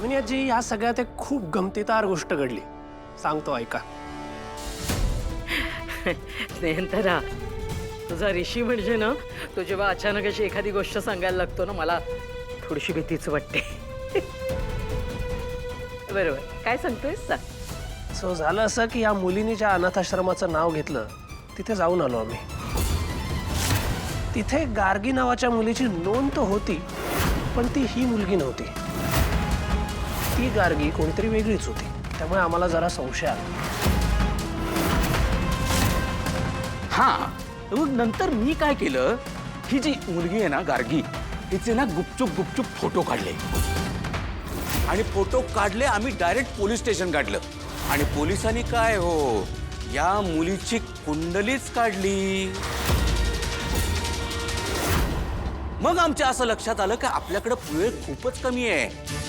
मोहिनी आजी, या सगळ्यात एक खूप गमतीदार गोष्ट घडली, सांगतो ऐका. स्नेहंतरा, तुझा ऋषी म्हणजे ना, तो जेव्हा अचानक अशी एखादी गोष्ट सांगायला लागतो ना, मला थोडीशी भीतीच वाटते. बरोबर, काय सांगतोयस सांग. सो झालं असं की या मुलीने ज्या अनाथाश्रमाचं नाव घेतलं तिथे जाऊन आलो आम्ही. तिथे गार्गी नावाच्या मुलीची नोंद तर होती, पण ती ही मुलगी नव्हती. ती गार्गी कोणीतरी वेगळीच होती. त्यामुळे आम्हाला जरा संशय आला. हा, मग नंतर मी काय केलं, ही जी मुलगी आहे ना गार्गी, तिचे ना गुपचूप फोटो काढले आणि फोटो काढले आम्ही डायरेक्ट पोलीस स्टेशन काढलं. आणि पोलिसांनी काय हो, या मुलीची कुंडलीच काढली. मग आमच्या असं लक्षात आलं की आपल्याकडे वेळ खूपच कमी आहे,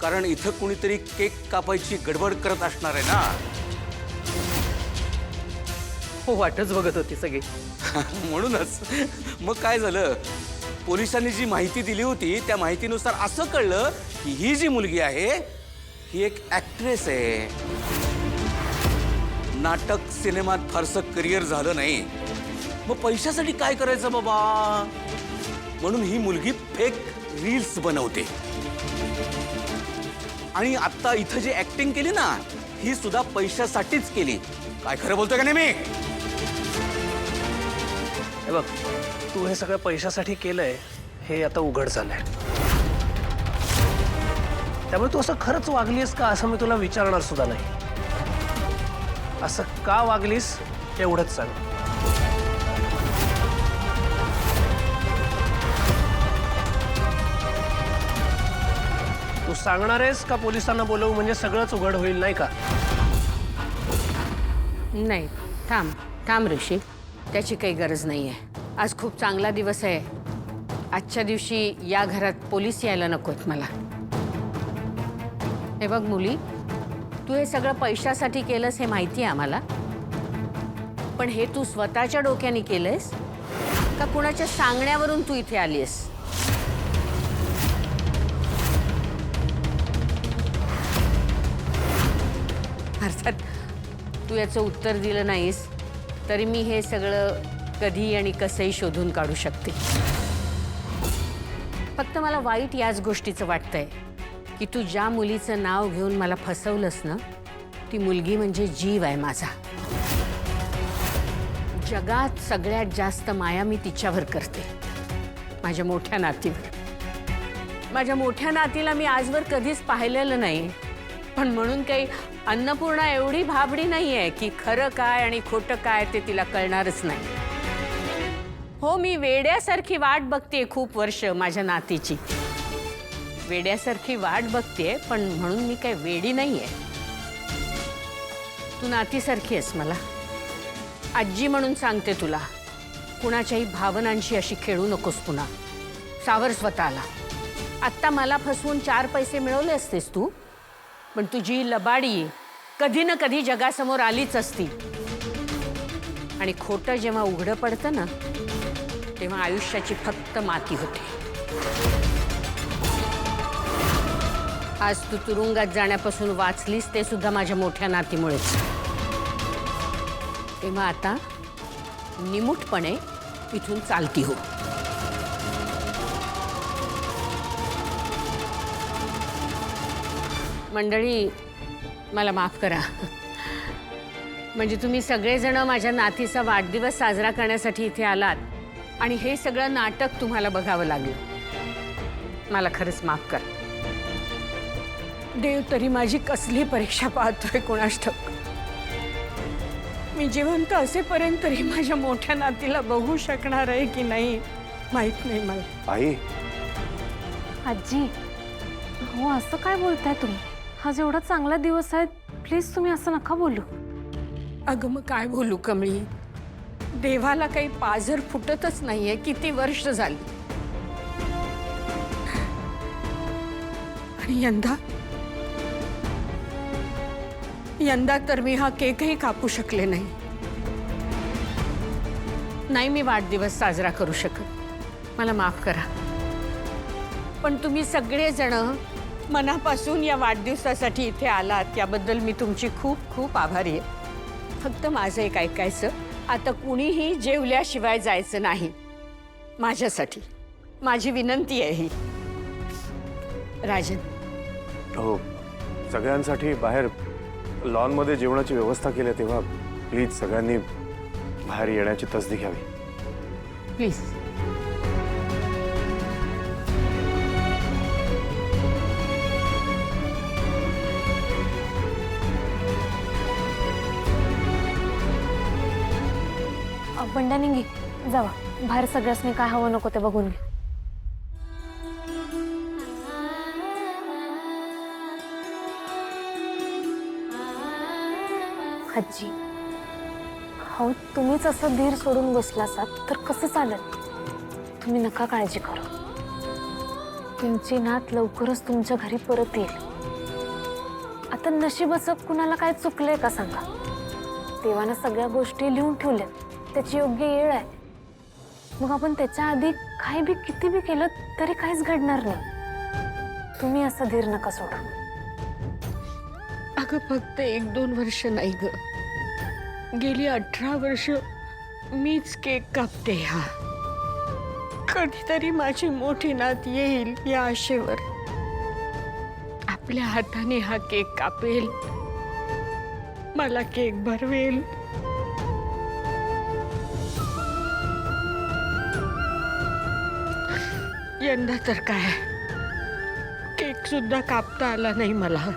कारण इथं कुणीतरी केक कापायची गडबड करत असणार आहे ना. हो, वाटच बघत होती सगळी. म्हणूनच मग काय झालं, पोलिसांनी जी माहिती दिली होती त्या माहितीनुसार असं कळलं की ही जी मुलगी आहे ही एक ऍक्ट्रेस आहे. नाटक सिनेमात फारसं करिअर झालं नाही, मग पैशासाठी काय करायचं बाबा, म्हणून ही मुलगी फेक रील्स बनवते. आणि आता इथं जी ऍक्टिंग केली ना, ही सुद्धा पैशासाठीच केली. काय खरं बोलतोय का नाही मी? हे बघ, तू हे सगळं पैशासाठी केलंय हे आता उघड झालंय. त्यामुळे तू असं खरंच वागलीस का असं मी तुला विचारणार सुद्धा नाही. असं का वागलीस एवढंच सांग. तू सांगणार आहेस का पोलिसांना बोलवू, म्हणजे सगळंच उघड होईल, नाही का? नाही, थांब थांब ऋषी, त्याची काही गरज नाही आहे. आज खूप चांगला दिवस आहे. आजच्या दिवशी या घरात पोलीस यायला नकोत मला. हे बघ मुली, तू हे सगळं पैशासाठी केलंस हे माहिती आहे आम्हाला, पण हे तू स्वतःच्या डोक्याने केलंयस का कुणाच्या सांगण्यावरून तू इथे आलीस? अर्थात तू याचं उत्तर दिलं नाहीस तरी मी हे सगळं कधी आणि कसंही शोधून काढू शकते. फक्त मला वाईट याच गोष्टीचं वाटतंय की तू ज्या मुलीचं नाव घेऊन मला फसवलंस ना, ती मुलगी म्हणजे जीव आहे माझा. जगात सगळ्यात जास्त माया मी तिच्यावर करते, माझ्या मोठ्या नातीवर. माझ्या मोठ्या नातीला मी आजवर कधीच पाहिलेलं नाही, पण म्हणून काही अन्नपूर्णा एवढी भाबडी नाही आहे की खरं काय आणि खोटं काय ते तिला कळणारच नाही. हो, मी वेड्यासारखी वाट बघते खूप वर्ष माझ्या नातीची. वेड्यासारखी वाट बघते, पण म्हणून मी काही वेडी नाही आहे. तू नातीसारखी आहेस मला. आजी म्हणून सांगते तुला, कुणाच्याही भावनांशी अशी खेळू नकोस पुन्हा. सावर स्वतःला. आत्ता मला फसवून 4 पैसे मिळवले असतेस तू, पण तुझी लबाडी कधी ना कधी जगासमोर आलीच असती. आणि खोटं जेव्हा उघडं पडतं ना, तेव्हा आयुष्याची फक्त माती होते. आज तू तुरुंगात जाण्यापासून वाचलीस ते सुद्धा माझ्या मोठ्या नातीमुळेच. तेव्हा आता निमूटपणे इथून चालती हो. मंडळी, मला माफ करा. म्हणजे तुम्ही सगळेजण माझ्या नातीचा वाढदिवस साजरा करण्यासाठी इथे आलात आणि हे सगळं नाटक तुम्हाला बघावं लागलं. मला खरंच माफ करा. देव तरी माझी कसली परीक्षा पाहतोय कुणास ठाऊक. मी जिवंत असेपर्यंत तरी माझ्या मोठ्या नातीला बघू शकणार आहे की नाही माहित नाही मला. आई, आजी, हो असं काय बोलताय तुम्ही? आज एवढा चांगला दिवस आहे, प्लीज तुम्ही असं नका बोलू. अगं मग काय बोलू कमळी, देवाला काही पाझर फुटतच नाहीये. किती वर्ष झाली. आणि यंदा तर मी हा केकही कापू शकले नाही. नाही मी वाढदिवस साजरा करू शकत. मला माफ करा. पण तुम्ही सगळेजण मनापासून या वाढदिवसासाठी इथे आलात याबद्दल मी तुमची खूप खूप आभारी आहे. फक्त माझं एक ऐकायचं, आता कुणीही जेवल्याशिवाय जायचं नाही. माझ्यासाठी माझी विनंती आहे ही. राजन, हो, सगळ्यांसाठी बाहेर लॉनमध्ये जेवणाची व्यवस्था केली आहे, तेव्हा प्लीज सगळ्यांनी बाहेर येण्याची तसदी घ्यावी. प्लीज. बंड्या निघी जावा, बाहेर सगळ्यांनी काय हवं नको ते बघून घे. आजी, हो तुम्हीच असं धीर सोडून बसला असात तर कसं चालेल? तुम्ही नका काळजी करू. तुमची नात लवकरच तुमच्या घरी परत येईल. आता नशीब असं कुणाला काय चुकलंय का सांगा? देवानं सगळ्या गोष्टी लिहून ठेवल्यात, त्याची योग्य वेळ आहे. मग आपण त्याच्या आधी काही बी किती बी केलं तरी काहीच घडणार नाही. तुम्ही असं धीर नका सोडू. अगं फक्त 1-2 वर्ष नाही ग, गेली 18 वर्ष मीच केक कापते. हा कधीतरी माझी मोठी नात येईल या आशेवर. आपल्या हाताने हा केक कापेल, मला केक भरवेल. यंदा तर काय केक सुद्धा कापता आला नाही मला.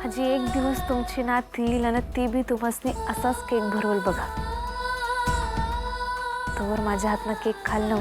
आजी, एक दिवस तुमची नात येईल आणि ती बी तुम्हाला असाच केक भरवल बघा. तोवर माझ्या हातनं केक खाल्लं